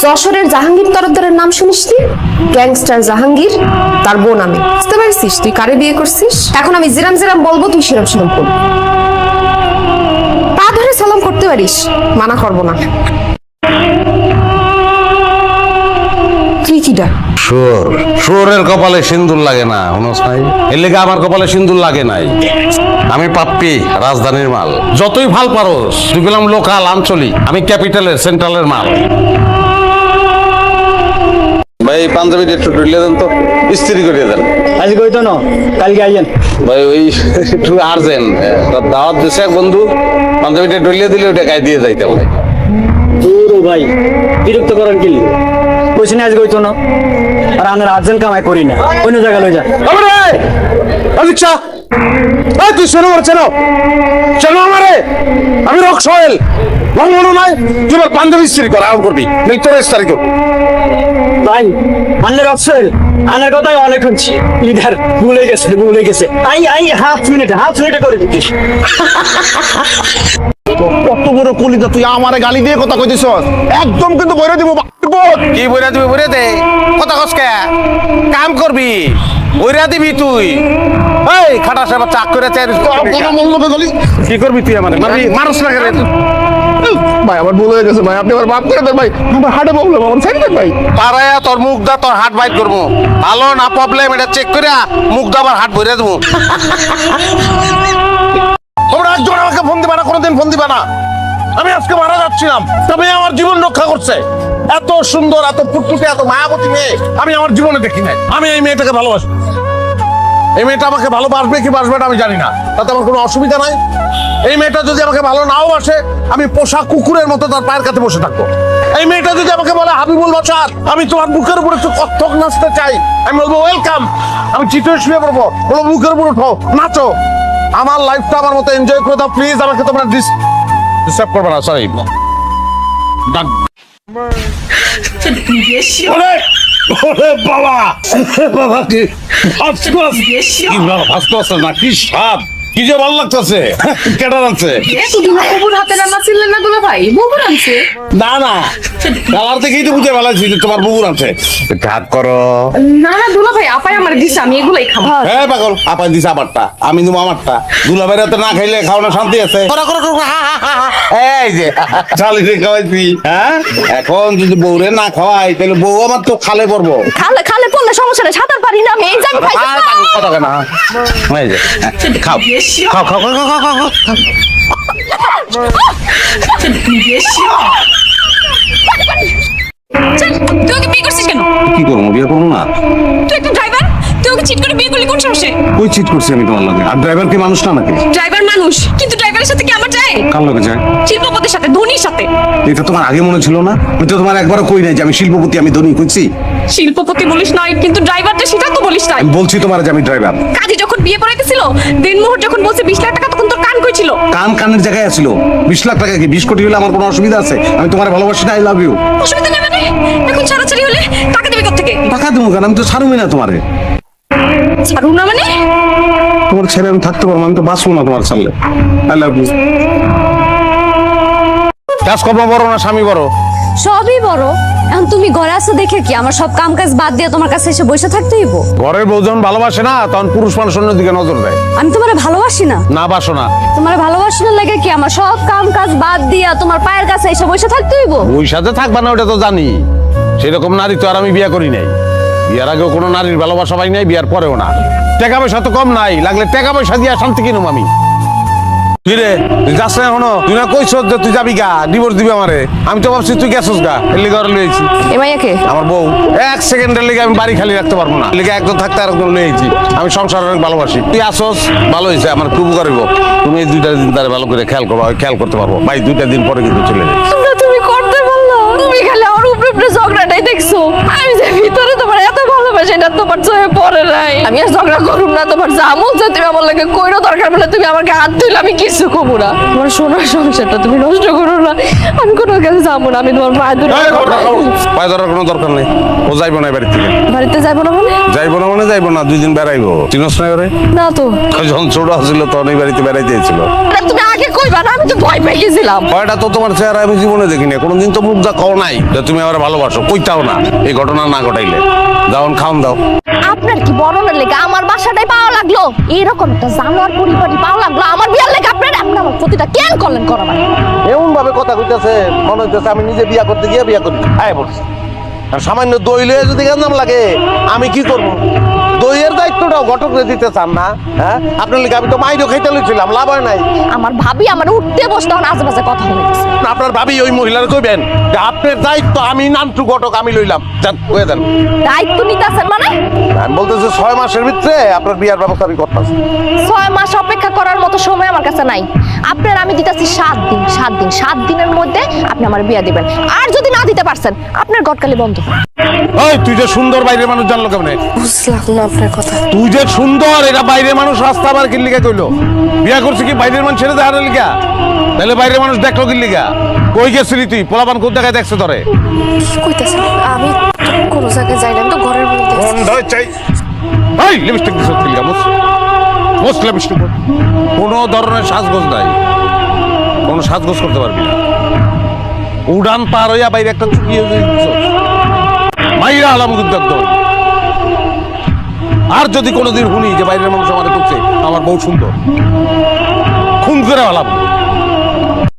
যশোরের জাহাঙ্গীর তরফদারের নাম শুনিস তুই? গ্যাংস্টার জাহাঙ্গীর, তার বোন আমি। বুঝতে পারছিস তুই কারে বিয়ে করছিস? এখন আমি জিরাম জিরাম বলবো, তুই সিরাম সিরাম করবি। পা ধরে সালাম করতে পারিস, মানা করবো না। তুই কিডা? শুয়োরের কপালে সিন্দুর লাগে না, হুনস নাই? এর লেগে আমার কপালে সিন্দুর লাগে নাই। আমি পাপ্পি, রাজধানীর মাল। যতই ভাল পারোস, তুই গেলাম লোকাল, আঞ্চলিক। আমি ক্যাপিটালের, সেন্ট্রালের মাল। ভাই পাঞ্জাবিটা একটু ঢুলিয়ে দেন তো, ইস্ত্রি করিয়ে দেন। আজকে হইতো না, কালকে আইয়েন। ভাই ওই একটু আর্জেন্ট, দাওয়াত দিছে এক বন্ধু, পাঞ্জাবিটা ঢুলিয়ে দিলে ওটা গায়ে দিয়ে যাইতে হবে। ও ভাই, বিরক্ত করেন কি? কইছি না আজকে হইতো না, আর আমরা আর্জেন্ট কামাই করি না, অন্য জায়গায় লই যা। আচ্ছা তুই শোনো চেনো চেনো আমারে, আমি রক সোহেল। মনে নাই তুই আমার পাঞ্জাবি ইস্ত্রি কর, আরাম করবি, নেই তোর ইস্তারি কর। ভাই আনলে রক্সেল, আনার কথাই অনেক শুনছি। লিডার ভুলে গেছে। আই হাফ মিনিটে করে দিচ্ছিস। কত বড় কলিজা, তুই আমারে গালি দিয়ে কথা কইতেছ? একদম কিন্তু বইরে দিব। কি বইরা দিবি? বইরে দে, কথা কসকে কাম করবি, বইরা দিবি তুই। এই খাটা সাহেব চাক করে কি করবি তুই? আমাদের মারবি, মানুষ না গেলে ভাই আমার ভুল হয়ে গেছে ভাই, আপনি আমার মাফ করে দেন ভাই। আমার হার্টে প্রবলেম, আমার সাইড দেন ভাই। পারায়া তোর মুখ দা, তোর হাট বাইট করবো। ভালো না প্রবলেম, এটা চেক করে মুখ দা আবার হাট ভরে দেবো। তোমরা একজন আমাকে ফোন দিবা না, কোনোদিন ফোন দিবা না। আমি আজকে মারা যাচ্ছিলাম, তবে আমার জীবন রক্ষা করছে। এত সুন্দর, এত ফুটফুটে, এত মায়াবতী মেয়ে আমি আমার জীবনে দেখি নাই। আমি এই মেয়েটাকে ভালোবাসি। এই মেয়েটা আমাকে ভালোবাসবে কি বাসবে না আমি জানি না, তাতে আমার কোনো অসুবিধা নাই। এই মেয়েটা যদি আমাকে ভালো নাও বাসে, আমি পোষা কুকুরের মতো তার পায়ের কাছে বসে থাকবো। এই মেয়েটা যদি আমাকে বলে হাবিবুল বাসার, আমি তোমার বুকের উপর একটু কত্থক নাচতে চাই, আমি বলবো ওয়েলকাম। আমি চিঠে শুয়ে পড়বো, বলবো বুকের উপর উঠো, নাচো। আমার লাইফটা আমার মতো এনজয় করে দাও প্লিজ। আমাকে তোমরা ডিস্টার্ব করবে না, সরি। বাবা বাবা কি ভাসতে আসছে না? কি স্বাদ, কি যে ভালো লাগতেছে। কেটা রাখছে? না না, কালার থেকেই তো বুঝে ভালো ছিল তোমার বুবুর আছে। হাত করো। না না দুলা ভাই, আপাই আমার দিছে, আমি এগুলাই খাবো। হ্যাঁ পাগল, আপাই দিছে আমারটা, আমি দেবো আমারটা। দুলা ভাইরা তো না খাইলে খাওয়ানো শান্তি আছে। এই যে চালিয়ে খাওয়াইছি, হ্যাঁ? এখন যদি বউরে না খাওয়াই তাহলে বউ আমার তো খালে পড়বো। খালে পড়লে সমস্যা নেই, সাঁতার পারি না আমি, এই জানি খাই। কথা কেন? এই যে খাও খাও খাও খাও খাও খাও। তুই ওকে বিয়ে করছিস কেন? কি করবো, বিয়ে করবো না? তুই একটা ড্রাইভার, তুই ওকে চিট করে বিয়ে করলি কোন সাহসে? কই চিট করছি আমি তোমার লগে? আর ড্রাইভার কি মানুষ না নাকি? ড্রাইভার মানুষ, কিন্তু ড্রাইভারের সাথে কি আমার যায়? কার লগে যায়? শিল্পপতির সাথে, ধোনির সাথে। এটা তোমার আগে মনে ছিল না? আমি তো তোমার একবারও কই নাই যে আমি শিল্পপতি, আমি ধনী কইছি। শিল্পপতি বলিস নাই, কিন্তু ড্রাইভার যে সেটা তো বলিস নাই। আমি বলছি তোমার যে আমি ড্রাইভার। কাজী যখন বিয়ে পড়াইতেছিল, দিনমোহর যখন বলছে 20 লাখ টাকা, তখন তোর কান কই ছিল? কানের জায়গায় আছিল। 20 লাখ টাকা কি 20 কোটি হলে আমার কোনো অসুবিধা আছে? আমি তোমার ভালোবাসি না, আই লাভ ইউ। অসুবিধা নেই মানে? এখন ছাড়াছাড়ি হলে টাকা দেবে কোত্থেকে? টাকা দেবো কেন? আমি তো ছাড়ুই না তোমারে। ছাড়ু না মানে? তোমার ছেড়ে আমি থাকতে পারবো, আমি তো বাঁচবো না তোমার ছাড়লে। I love you. কাজকর্ম বড় না স্বামী বড়? সবই বড়। এখন তুমি ঘরে আসো দেখে কি আমার সব কাম কাজ বাদ দিয়ে তোমার কাছে এসে বসে থাকতে হইব? ঘরের বউ যখন ভালোবাসে না, তখন পুরুষ মানুষ অন্য দিকে নজর দেয়। আমি তোমারে ভালোবাসি না? না বাসো না। তোমার ভালোবাসি না লাগে কি আমার সব কাম কাজ বাদ দিয়া তোমার পায়ের কাছে এসে বসে থাকতে হইব? ওই সাথে থাকবা না ওটা তো জানি। সেরকম নারী তো আর আমি বিয়ে করি নাই। বিয়ার আগেও কোনো নারীর ভালোবাসা পাই নাই, বিয়ার পরেও না। টাকা পয়সা তো কম নাই, লাগলে টাকা পয়সা দিয়ে শান্তি কিনুম আমি। তুই রে তুই যাস না এখনো? তুই না কইছ যে তুই যাবি গা, ডিভোর্স দিবি আমারে। আমি তো ভাবছি তুই গেছস গা, এর লিগে ঘরে লইছি। এ মাইয়াকে আমার বউ। 1 সেকেন্ডের লিগে আমি বাড়ি খালি রাখতে পারবো না, লিগে একজন থাকতে আর একজন লইছি। আমি সংসার অনেক ভালোবাসি। তুই আসস, ভালো হয়েছে, আমার খুব করিব। তুমি এই 2টা দিন তার ভালো করে খেয়াল করবো, খেয়াল করতে পারবো। ভাই 2টা দিন পরে কিন্তু চলে যাই। তুমি করতে পারলো? তুমি খালি আমার উপরে ঝগড়াটাই দেখছো। আমি যে ভিতরে তোমার এত ভালোবাসি এটা তোমার চোখে পড়ে নাই। আমি আর ঝগড়া করুম না, তোমার যা মন চায় তুমি আমার লাগে কইরো, দরকার বলে তুমি আমাকে হাত দিলে আমি কিছু কমু না। তোমার সোনার সংসারটা তুমি নষ্ট করো না, আমি কোনো কাছে যাবো না, আমি তোমার পায়ে ধরে পায়ে ধরার কোনো দরকার নেই, ও যাইবো না বাড়ি থেকে। বাড়িতে যাবো না মানে? যাইবো না মানে যাইবো না, 2 দিন বেড়াইবো। চিনস না ওরে? না তো। যখন ছোট ছিল তখন এই বাড়িতে বেড়াইতে এসেছিল। আরে তুমি আগে কইবা না, আমি তো ভয় পেয়ে গেছিলাম। ভয়টা তো তোমার চেহারা আমি জীবনে দেখিনি, কোনোদিন তো মুখ যা কও নাই যে তুমি আমার ভালোবাসো, কইতাও না এই ঘটনা না ঘটাইলে। যাওন খাওন দাও। আপনার কি বড়নের লেগে আমার বাসাটাই পাওয়া লাগলো? এরকম একটা জানোয়ার পরিবারই পাওয়া লাগলো আমার বিয়ার লেগে? আপনার আপনি আমার প্রতিটা কেন করলেন করাবার? এমন ভাবে কথা কইতেছে মনে হইতেছে আমি নিজে বিয়া করতে গিয়ে বিয়া করি। আয় বলছি আর সামান্য দই লয়ে যদি গেন্দাম লাগে আমি কি করব? দইয়ের দায়িত্বটাও ঘটকরে দিতে চান না? হ্যাঁ, আপনার লিগে আমি তো মাইরও খাইতে লইছিলাম, লাভ হয় নাই। আমার ভাবি আমার উঠতে বসতে হন আজে বাজে কথা বলেছে। আপনার ভাবি ওই মহিলার কইবেন যে আপনার দায়িত্ব আমি নান্টু ঘটক আমি লইলাম, যান কয়ে দেন। দায়িত্ব নিতেছেন মানে? আমি বলতেছি 6 মাসের ভিতরে আপনার বিয়ার ব্যবস্থা আমি করতেছি। 6 মাস অপেক্ষা করার মতো সময় আমার কাছে নাই। আপনার আমি দিতেছি 7 দিন, 7 দিনের মধ্যে আপনি আমার বিয়া দিবেন। আর যদি না দিতে পারছেন আপনার গটকালি বন্ধ। ওই তুই যে সুন্দর বাইরের মানুষ জানলো কেমনে? বুঝলাম না আপনার কথা। তুই যে সুন্দর এটা বাইরের মানুষ রাস্তা আবার কি লিগা কইলো? বিয়া করছিস কি বাইরের মানুষ ছেড়ে দেওয়ার লিগা? তাহলে বাইরের মানুষ দেখলো কি লিগা? কই গেছিলি তুই? পোলাপান কোন জায়গায় দেখছে তোরে? কি কইতাছেন? আমি তো কোনো জায়গায় যাই না, আমি তো ঘরের মধ্যে আছি। বন্ধ চাই। এই লিপস্টিক দিছ কি লিগা? মোস লিপস্টিক। কোনো ধরনের সাজগোজ নাই, কোনো সাজগোজ করতে পারবি না। উড়ান পার হইয়া বাইরে একটা চুকিয়ে দিছ মাইরা আলাম কিন্তু একদম। আর যদি কোনোদিন শুনি যে বাইরের মানুষ আমাদের করছে আমার বউ সুন্দর, খুন করে আলাম।